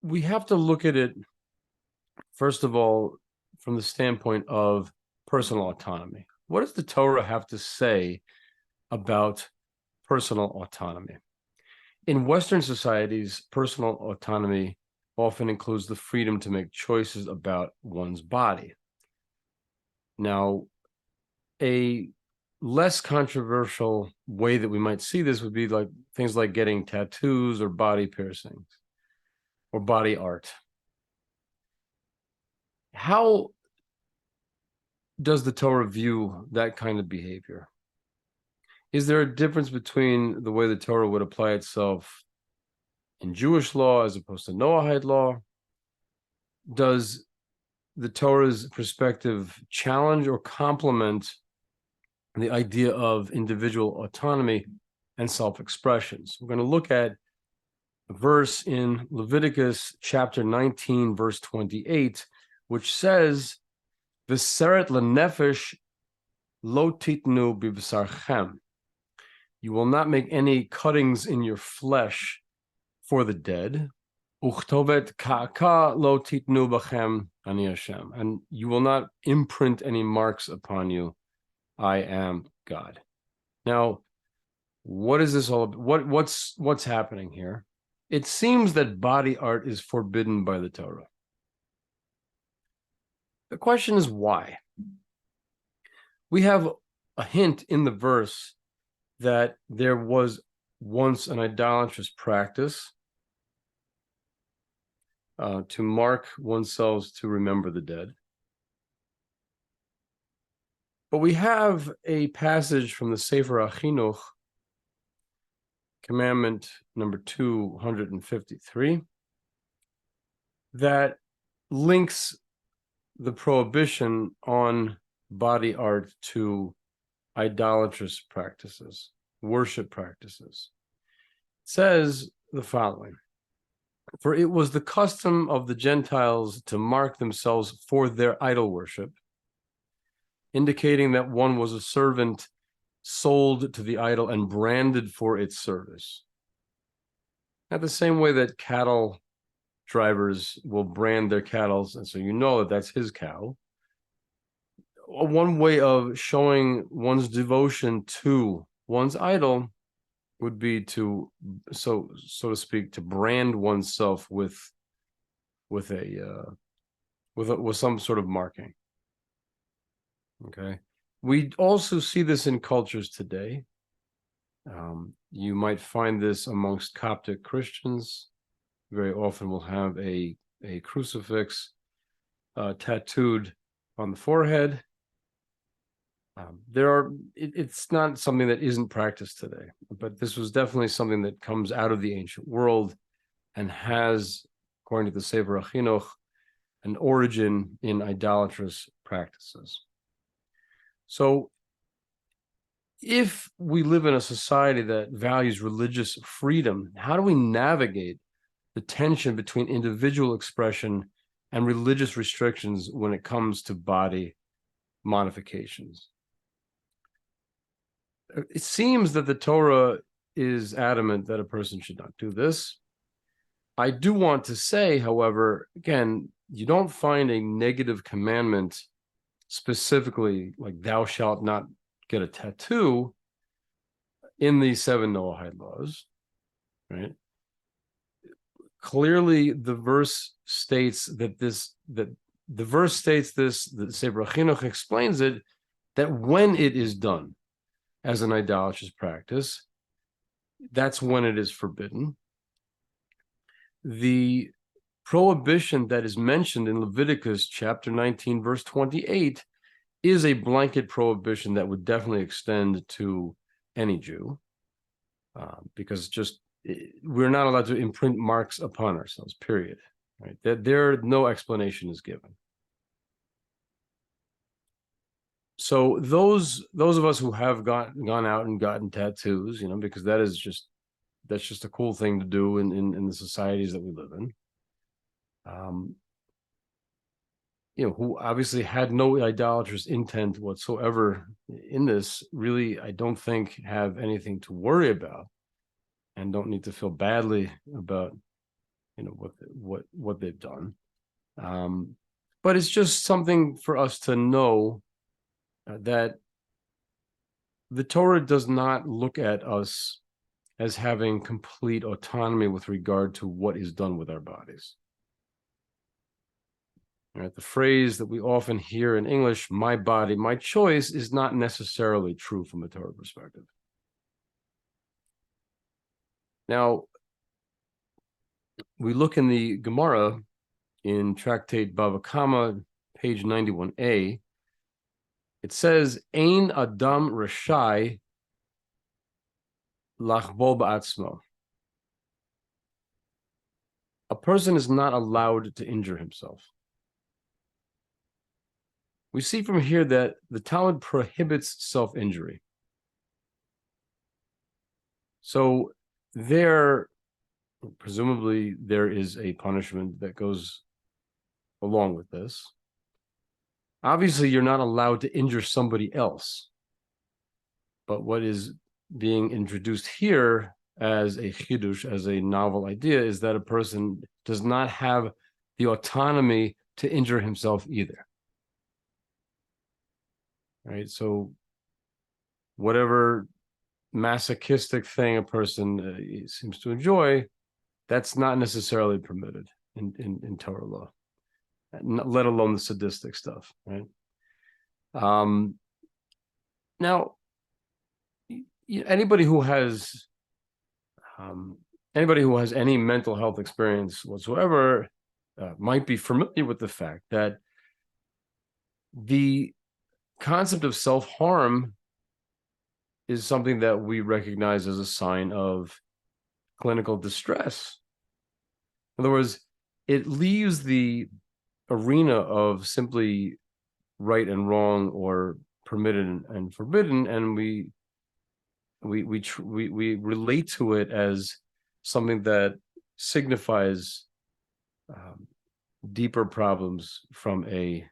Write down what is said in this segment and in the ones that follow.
we have to look at it, first of all, from the standpoint of personal autonomy. What does the Torah have to say about personal autonomy? In Western societies, personal autonomy often includes the freedom to make choices about one's body. Now, a less controversial way that we might see this would be like things like getting tattoos or body piercings or body art. How does the Torah view that kind of behavior? Is there a difference between the way the Torah would apply itself in Jewish law as opposed to Noahide law? Does the Torah's perspective challenge or complement the idea of individual autonomy and self-expression? So we're going to look at a verse in Leviticus chapter 19, verse 28, which says, V'seret lenefesh lo titnu b'bsarchem. You will not make any cuttings in your flesh for the dead. Uchtovet ka'aka lo titnu b'chem ani Hashem. And you will not imprint any marks upon you. I am God. Now, what is this all about? What's happening here? It seems that body art is forbidden by the Torah. The question is why? We have a hint in the verse that there was once an idolatrous practice to mark oneself to remember the dead. But we have a passage from the Sefer HaChinuch, commandment number 253, that links the prohibition on body art to idolatrous practices, worship practices. It says the following: for it was the custom of the Gentiles to mark themselves for their idol worship, indicating that one was a servant sold to the idol and branded for its service. Not the same way that cattle drivers will brand their cattle, and so you know that that's his cow. One way of showing one's devotion to one's idol would be to, so to speak, to brand oneself with some sort of marking. Okay, we also see this in cultures today. You might find this amongst Coptic Christians. Very often will have a crucifix tattooed on the forehead. It's not something that isn't practiced today, but this was definitely something that comes out of the ancient world and has, according to the Sefer HaChinuch, an origin in idolatrous practices. So if we live in a society that values religious freedom, how do we navigate the tension between individual expression and religious restrictions when it comes to body modifications? It seems that the Torah is adamant that a person should not do this. I do want to say, however, again, you don't find a negative commandment specifically like thou shalt not get a tattoo in the 7 Noahide laws, right? Clearly, the verse states that the Sefer HaChinuch explains it, that when it is done as an idolatrous practice, that's when it is forbidden. The prohibition that is mentioned in Leviticus chapter 19, verse 28 is a blanket prohibition that would definitely extend to any Jew, because we're not allowed to imprint marks upon ourselves, period. Right? No explanation is given. So those of us who have gone out and gotten tattoos, because that's just a cool thing to do in the societies that we live in, who obviously had no idolatrous intent whatsoever in this, really, I don't think have anything to worry about and don't need to feel badly about, what they've done. But it's just something for us to know that the Torah does not look at us as having complete autonomy with regard to what is done with our bodies. Right? The phrase that we often hear in English, "my body, my choice," is not necessarily true from a Torah perspective. Now, we look in the Gemara in Tractate Bava Kama, page 91a. It says, "Ein Adam Rashai lachbol ba'atzmo." A person is not allowed to injure himself. We see from here that the Talmud prohibits self-injury. So presumably there is a punishment that goes along with this. Obviously, you're not allowed to injure somebody else. But what is being introduced here as a chidush, as a novel idea, is that a person does not have the autonomy to injure himself either. Right? So whatever masochistic thing a person seems to enjoy, that's not necessarily permitted in Torah law, let alone the sadistic stuff, right? Now, anybody who has any mental health experience whatsoever might be familiar with the fact that the concept of self-harm is something that we recognize as a sign of clinical distress. In other words, it leaves the arena of simply right and wrong or permitted and forbidden, and we relate to it as something that signifies deeper problems from a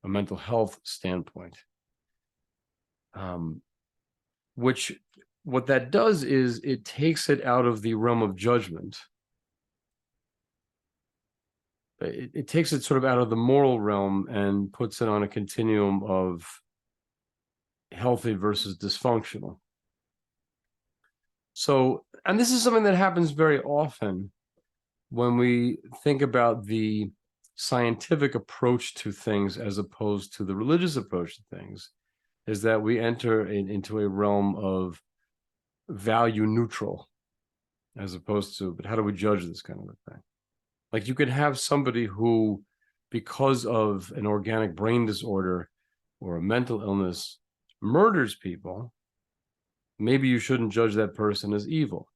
mental health standpoint. Which what that does is it takes it out of the realm of judgment. It takes it sort of out of the moral realm and puts it on a continuum of healthy versus dysfunctional. So, and this is something that happens very often when we think about the scientific approach to things as opposed to the religious approach to things, is that we enter into a realm of value neutral as opposed to, but how do we judge this kind of a thing? Like you could have somebody who, because of an organic brain disorder or a mental illness, murders people. Maybe you shouldn't judge that person as evil.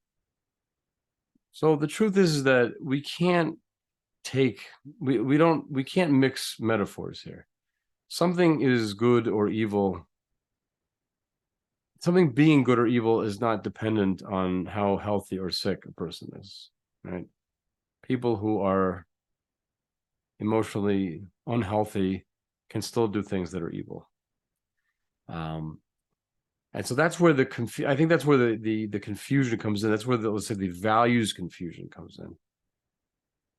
So the truth is that we can't we can't mix metaphors here. Something is good or evil. Something being good or evil is not dependent on how healthy or sick a person is, right? People who are emotionally unhealthy can still do things that are evil. And so that's where I think that's where the confusion comes in. That's where let's say the values confusion comes in.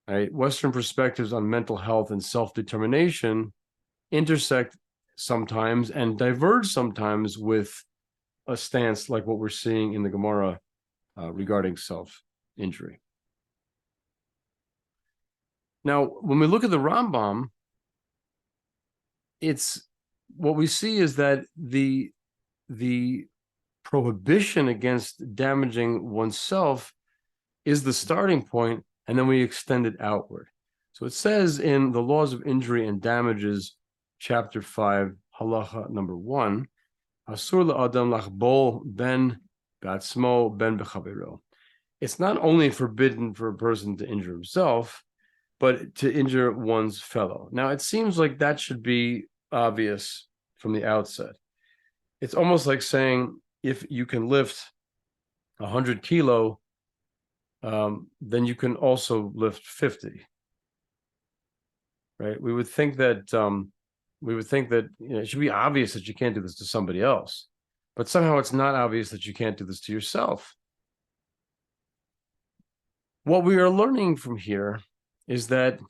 Right? Western perspectives on mental health and self-determination intersect sometimes and diverge sometimes with a stance like what we're seeing in the Gemara regarding self-injury. Now, when we look at the Rambam, what we see is that the prohibition against damaging oneself is the starting point, and then we extend it outward. So it says in the Laws of Injury and Damages, chapter 5, halacha number 1, Asur la'adam lachbol ben b'atzmo ben b'chavero. It's not only forbidden for a person to injure himself, but to injure one's fellow. Now, it seems like that should be obvious from the outset. It's almost like saying, if you can lift 100 kilo, then you can also lift 50. Right? We would think that it should be obvious that you can't do this to somebody else, but somehow it's not obvious that you can't do this to yourself. What we are learning from here is that,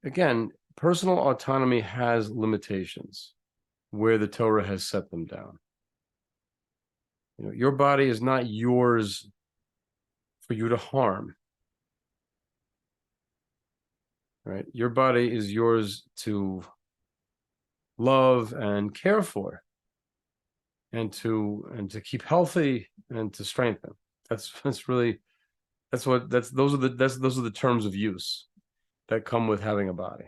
again, personal autonomy has limitations where the Torah has set them down. Your body is not yours for you to harm, right? Your body is yours to love and care for, and to keep healthy and to strengthen. Those are the terms of use that come with having a body.